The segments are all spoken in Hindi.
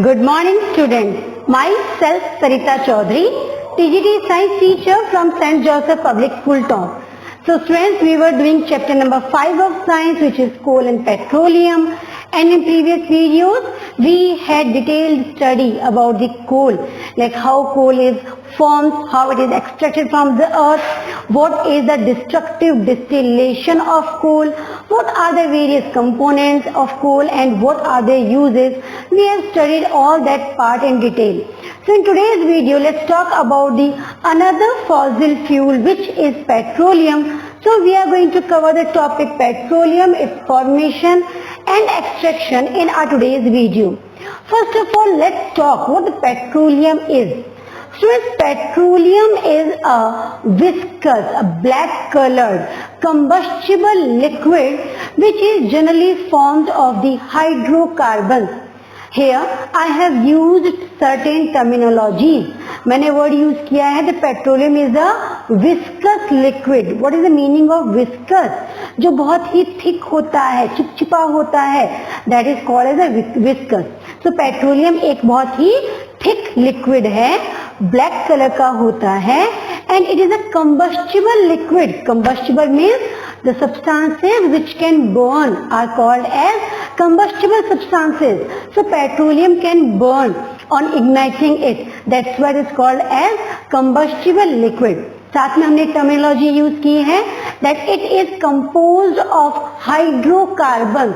Good morning students. Myself Sarita Chaudhary, TGT Science teacher from St. Joseph Public School Town. So students, we were doing chapter number 5 of science, which is coal and petroleum, and in previous videos we had detailed study about the coal, like how coal is formed, how it is extracted from the earth, what is the destructive distillation of coal, what are the various components of coal and what are their uses. We have studied all that part in detail. So in today's video, let's talk about the another fossil fuel, which is petroleum. So we are going to cover the topic petroleum, its formation and extraction in our today's video. First of all, let's talk what the petroleum is. Students, petroleum is a viscous, a black colored, combustible liquid which is generally formed of the hydrocarbons. Here I have used certain terminologies. मैंने word use किया है the petroleum is a viscous liquid. What is the meaning of viscous? जो बहुत ही thick होता है, चिपचिपा होता है, that is called as a viscous. So petroleum एक बहुत ही thick liquid है, black color का होता है, and it is a combustible liquid. Combustible means the substances which can burn are called as combustible substances. So petroleum can burn on igniting it. That's why it is called as combustible liquid. साथ में हमने terminology use की है that it is composed of hydrocarbons.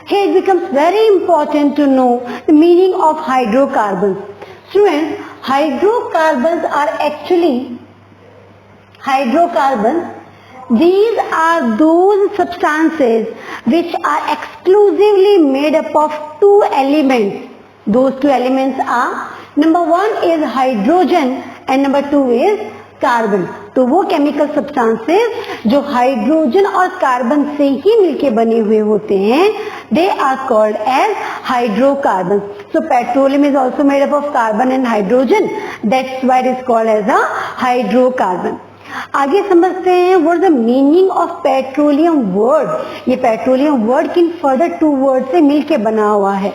Here it becomes very important to know the meaning of hydrocarbons. Students, hydrocarbons are actually these are those substances which are exclusively made up of two elements. Those two elements are, number one is hydrogen and number two is carbon. तो वो केमिकल सब्सटेंसेस जो हाइड्रोजन और कार्बन से ही मिलके बने हुए होते हैं, they are called as hydrocarbon. So petroleum is also made up of carbon and hydrogen, that's why it is called as a hydrocarbon. आगे समझते हैं what the meaning of petroleum word. ये पेट्रोलियम वर्ड किन फर्दर टू वर्ड से मिलके बना हुआ है.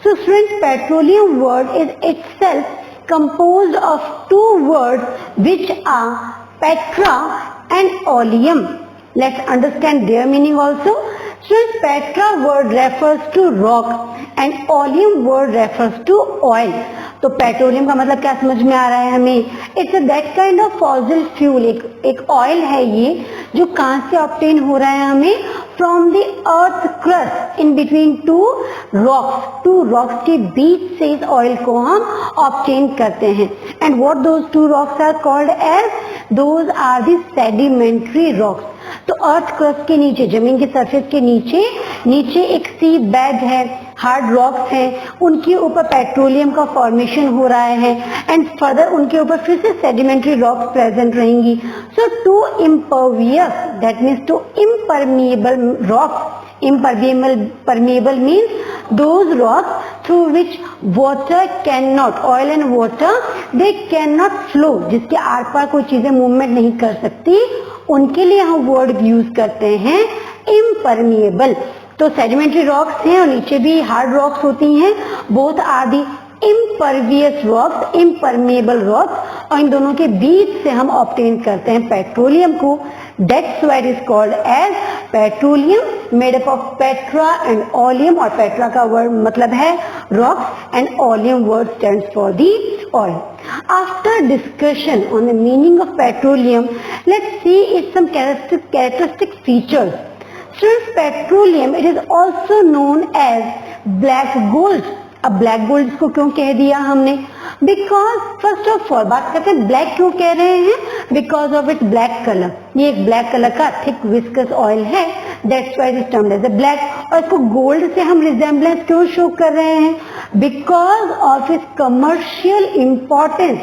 So students, petroleum word is itself composed of two words which are petra and oleum. Let's understand their meaning also. Since petra word refers to rock and oleum word refers to oil. तो पेट्रोलियम का मतलब क्या समझ में आ रहा है हमें? It's that kind of fossil fuel. एक ऑयल है ये जो कहाँ से ऑब्टेन हो रहा है हमें? From the earth crust in between two rocks के बीच से इस ऑयल को हम ऑब्टेन करते हैं. And what those two rocks are called as? Those are the sedimentary rocks. तो अर्थ क्रस्ट के नीचे, जमीन के सरफेस के नीचे एक सी बेड है, हार्ड रॉक्स हैं, उनके ऊपर पेट्रोलियम का फॉर्मेशन हो रहा है एंड फर्दर उनके ऊपर फिर से सेडिमेंट्री रॉक्स प्रेजेंट रहेंगी. So to impervious, that means to impermeable rocks. Impermeable means those rocks through which water cannot, oil and water, they cannot flow, जिसके आर पार कोई चीजें मूवमेंट नहीं कर सकती, उनके लिए हम वर्ड यूज करते हैं impermeable. तो सेडिमेंट्री रॉक्स हैं और नीचे भी हार्ड रॉक्स होती हैं. Both are the impervious rocks, impermeable rocks, और इन दोनों के बीच से हम ऑब्टेन करते हैं पेट्रोलियम को. That's why it is called as petroleum, made up of petra and oleum. और petra का word मतलब है rocks and oleum word stands for the oil. After discussion on the meaning of petroleum, let's see its some characteristic features. Since petroleum, it is also known as black gold. अब ब्लैक गोल्ड इसको क्यों कह दिया हमने? बिकॉज फर्स्ट ऑफ ऑल बात करते हैं ब्लैक क्यों कह रहे हैं? Because of its black colour. ये एक ब्लैक कलर का थिक विस्कस ऑयल है, that's why it is termed as a black. और इसको गोल्ड से हम रिजेम्बलेंस क्यों शो कर रहे हैं? Because of it's commercial importance.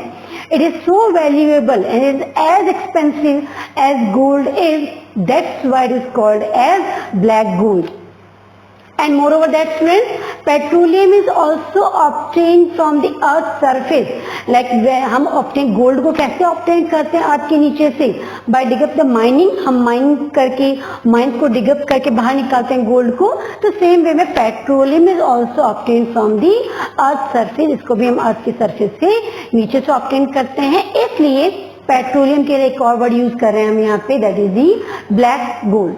It is so valuable and it is as expensive as gold is. That's why it is called as black gold. And moreover that students, petroleum is also obtain from the earth surface, like हम ऑब्टेन गोल्ड को कैसे ऑब्टेन करते हैं अर्थ के नीचे से, बाय डिगअप द माइनिंग, हम माइनिंग करके माइंस को डिगअप करके बाहर निकालते हैं गोल्ड को, तो सेम वे में petroleum is also obtain from the earth surface, इसको भी हम अर्थ की सरफेस से नीचे से ऑब्टेन करते हैं, इसलिए पेट्रोलियम के लिए एक और वर्ड यूज कर रहे हैं हम यहाँ पे, that is the black gold.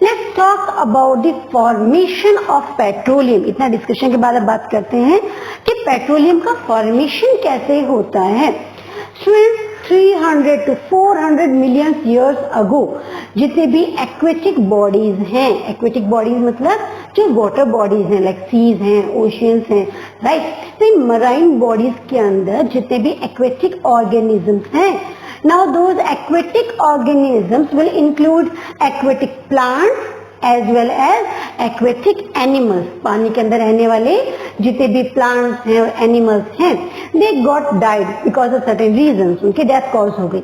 Let's talk about the formation of petroleum. इतना डिस्कशन के बाद अब बात करते हैं कि पेट्रोलियम का फॉर्मेशन कैसे होता है। Since 300 to 400 million years ago, जितने भी एक्वेटिक बॉडीज हैं, एक्वेटिक बॉडीज मतलब जो वाटर बॉडीज हैं, लाइक सीज हैं, ओशियंस हैं, राइट, तो इन मराइन बॉडीज के अंदर जितने भी एक्वेटिक ऑर्गेनिजम्स हैं, now those aquatic organisms will include aquatic plants as well as aquatic animals, पानी के अंदर रहने वाले जितने भी प्लांट्स हैं और एनिमल्स हैं, they got died because of certain reasons, उनकी डेथ कॉज हो गई।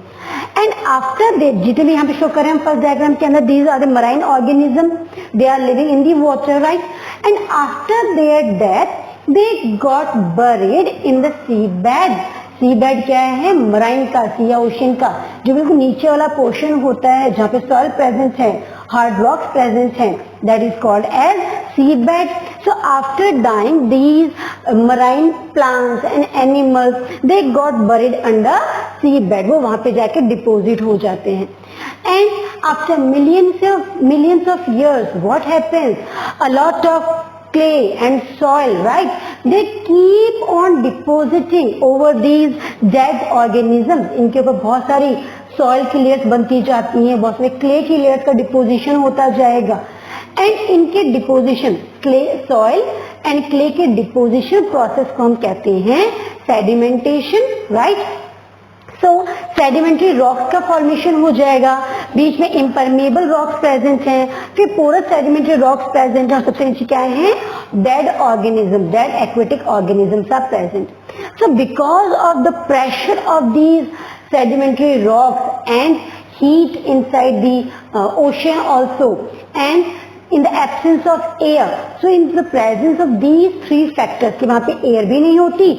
एंड आफ्टर दैट जितने भी यहाँ पे शो कर रहे हैं फर्स्ट डायग्राम के अंदर, these are the marine organisms, they are living in the water, right, and after their death they got buried in the sea bed। Sea bed क्या है, मराइन का, सी या ओशन का जो बिल्कुल नीचे वाला पोर्शन होता है जहाँ पे सॉइल प्रेजेंट है, हार्ड रॉक्स प्रेजेंट है, that is called as sea bed. So after dying these marine plants and animals they got buried under sea bed, वो वहां पे जाके डिपोजिट हो जाते हैं। And after millions of years what happens, a lot of clay and soil, right, they keep on depositing over these dead organisms, इनके ऊपर बहुत सारी सॉइल की लेयर्स बनती जाती हैं, बहुत सारे क्ले की लेयर्स का डिपोजिशन होता जाएगा, एंड इनके deposition, clay, soil and clay के डिपोजिशन प्रोसेस को हम कहते हैं सेडिमेंटेशन, राइट। सो सेडिमेंट्री रॉक्स का फॉर्मेशन हो जाएगा, बीच में इम्परमेबल रॉक्स प्रेजेंट हैं, फिर पोरस सेडिमेंट्री रॉक्स प्रेजेंट है, और सबसे नीचे क्या है, dead organism, dead aquatic organisms are present. So because of the pressure of these sedimentary rocks and heat inside the ocean also, and in the absence of air, so in the presence of these three factors कि वहाँ पे एयर भी नहीं होती,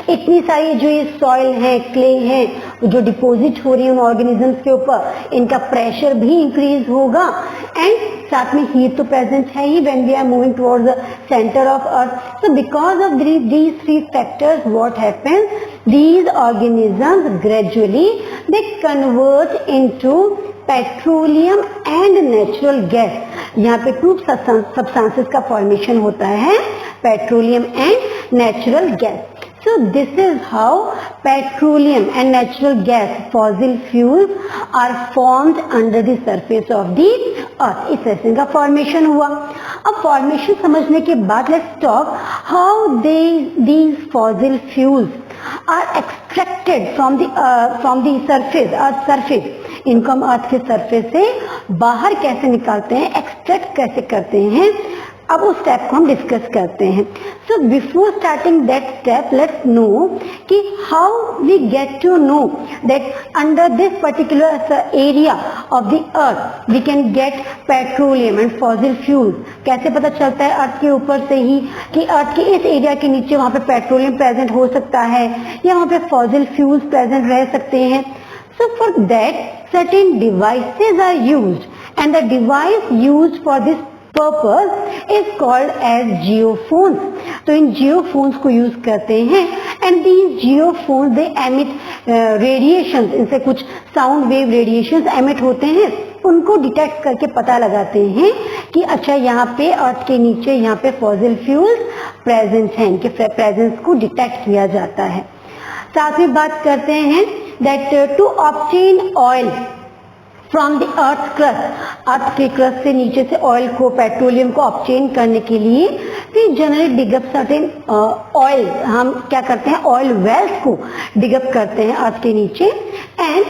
इतनी सारी जो ये सॉइल है, क्ले है, जो डिपोजिट हो रही है उन ऑर्गेनिजम्स के ऊपर, इनका प्रेशर भी इंक्रीज होगा, एंड साथ में हीट तो प्रेजेंट है ही when we are moving towards the centre of earth. So because of these three factors what happens, these organisms gradually they convert into petroleum and natural gas. यहाँ पे टू सब्सटेंसेस का फॉर्मेशन होता है, petroleum and natural gas. So this is how petroleum and natural gas, fossil fuels are formed under the surface of the earth. इस तरह से इनका फॉर्मेशन हुआ। अब फॉर्मेशन समझने के बाद let's talk how these fossil fuels are extracted from the surface, earth surface। इनको हम अर्थ के सरफेस से बाहर कैसे निकालते हैं, एक्सट्रैक्ट कैसे करते हैं, अब उस स्टेप को हम डिस्कस करते हैं। So before starting that step let's know कि how we get to know that under this particular area of the earth we can get petroleum and fossil fuels. कैसे पता चलता है अर्थ के ऊपर से ही कि अर्थ के इस एरिया के नीचे वहां पे पेट्रोलियम प्रेजेंट हो सकता है या वहां पे फॉसिल फ्यूल्स प्रेजेंट रह सकते हैं। So for that certain devices are used, and the device used for this purpose is called as geophones। तो इन geophones को यूज करते हैं, and these geophones they emit radiations, इनसे कुछ साउंड वेव रेडिएशंस एमिट होते हैं, उनको डिटेक्ट करके पता लगाते हैं कि अच्छा यहाँ पे अर्थ के नीचे यहाँ पे फॉसिल फ्यूल्स प्रेजेंट हैं, इनके प्रेजेंस को डिटेक्ट किया जाता है। साथ में बात करते हैं that to obtain oil from the earth crust, अर्थ के क्रस्ट से नीचे से ऑयल को, पेट्रोलियम को ऑब्टेन करने के लिए we generally dig up certain oil, हम क्या करते हैं, ऑयल वेल्स को dig up करते हैं अर्थ के नीचे, and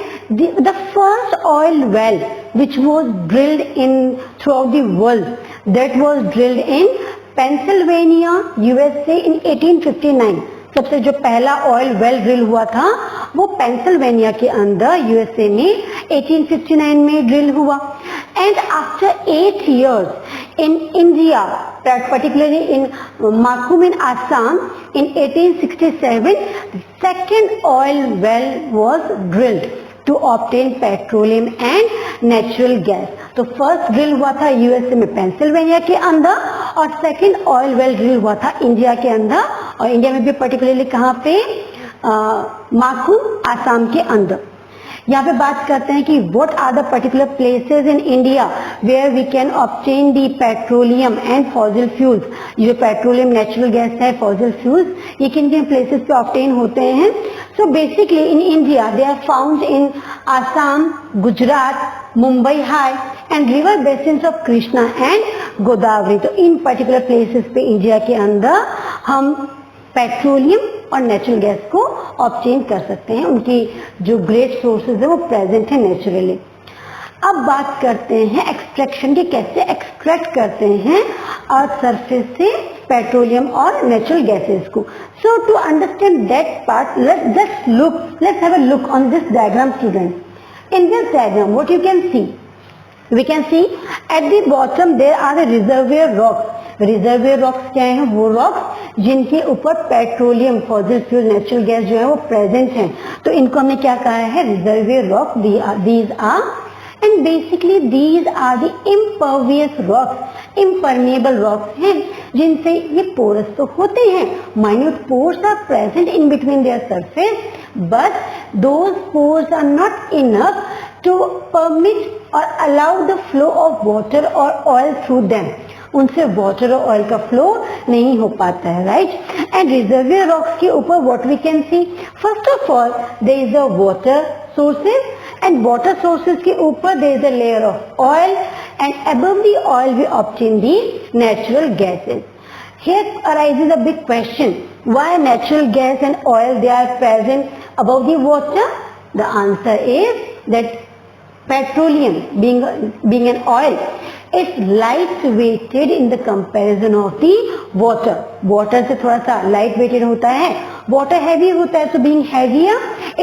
the first oil well which was drilled in throughout the world, that was drilled in Pennsylvania, USA in 1859। सबसे जो पहला ऑयल वेल ड्रिल हुआ था वो पेंसिल्वेनिया के अंदर यूएसए में 1859 में ड्रिल हुआ। And after 8 years in India particularly in Makum in Assam in 1867, the second oil well was drilled to obtain petroleum and natural gas. तो फर्स्ट ड्रिल हुआ था यूएसए में पेंसिल्वेनिया के अंदर और सेकंड ऑयल वेल ड्रिल हुआ था इंडिया के अंदर, और इंडिया में भी पर्टिकुलरली कहाँ पे, माकुम आसाम के अंदर। यहाँ पे बात करते हैं कि what are the particular places in India where we can obtain the petroleum and fossil fuels. ये पेट्रोलियम नेचुरल गैस है, फॉसिल फ्यूल्स, ये किन किन प्लेसेस पे ऑब्टेन होते हैं। So basically in India they are found in Assam, Gujarat, Mumbai high and river basins of Krishna and Godavari. तो इन पर्टिकुलर प्लेसेस पे इंडिया के अंदर हम पेट्रोलियम और नेचुरल गैस को ऑब्टेन कर सकते हैं, उनकी जो ग्रेट सोर्सेज है वो प्रेजेंट है नेचुरली। अब बात करते हैं एक्सट्रैक्शन की, कैसे एक्सट्रैक्ट करते हैं अर्थ सरफेस से पेट्रोलियम और नेचुरल गैसेस को। So to understand that part, let's have a look on this diagram, students. In this diagram what you can see, we can see at the bottom there are the reservoir rocks. Reservoir rocks क्या है, वो रॉक्स जिनके ऊपर petroleum, fossil fuel, natural gas जो है वो प्रेजेंट है। तो इनको हमने क्या कहा है, reservoir rock. These are and basically these are the impervious rocks, impermeable rocks हैं जिनसे ये पोरस तो होते हैं, minute pores are present in between their surface, but those pores are not enough to permit और allow the flow of water और ऑयल थ्रू देम। उनसे वाटर और ऑयल का फ्लो नहीं हो पाता है, राइट। एंड रिजर्वियर रॉक्स के ऊपर what we can see, first of all there is a water sources, and water sources के ऊपर there is a layer of oil, and above the oil we obtain the natural gases. Here arises a big question, why natural gas and oil they are present above the water? The answer is that petroleum being an oil is light weighted in the comparison of the water. Water से थोड़ा सा light weighted होता है, water heavy होता है, so being heavier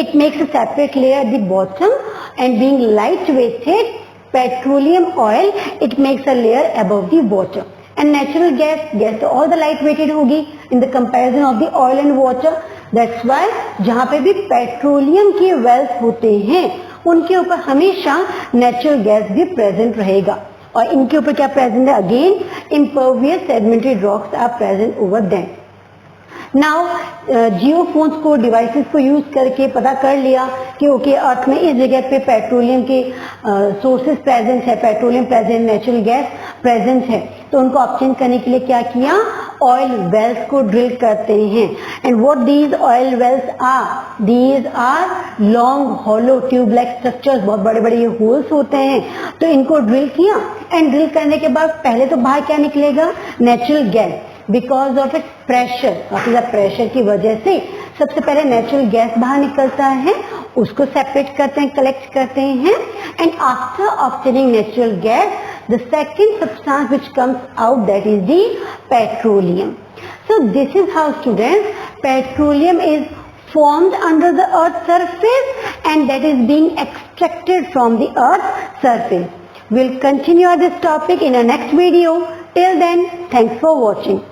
it makes a separate layer at the bottom, and being light weighted petroleum oil it makes a layer above the water. And natural gas तो all the light weighted होगी in the comparison of the oil and water. That's why जहाँ पे भी पेट्रोलियम के वेल्स होते हैं उनके ऊपर हमेशा नेचुरल गैस भी प्रेजेंट रहेगा, और इनके ऊपर क्या प्रेजेंट है, again impervious sedimentary rocks are present over them. Now geophones को, डिवाइसेस को यूज करके पता कर लिया कि ओके अर्थ में इस जगह पे पेट्रोलियम के सोर्सेज प्रेजेंट है, petroleum present, natural gas present है, तो उनको ऑब्टेन करने के लिए क्या किया, ऑयल वेल्स को ड्रिल करते हैं। And what these oil wells are, these are long hollow tube like structures, बहुत बड़े बड़े ये होल्स होते हैं। तो इनको ड्रिल किया, एंड ड्रिल करने के बाद पहले तो बाहर क्या निकलेगा, natural gas, because of it's pressure, काफी ज्यादा प्रेशर की वजह से सबसे पहले नेचुरल गैस बाहर निकलता है, उसको सेपरेट करते हैं, कलेक्ट करते हैं, and after obtaining natural gas the second substance which comes out, that is the petroleum. So this is how, students, petroleum is formed under the earth surface and that is being extracted from the earth surface. We'll continue this topic in our next video. Till then, thanks for watching.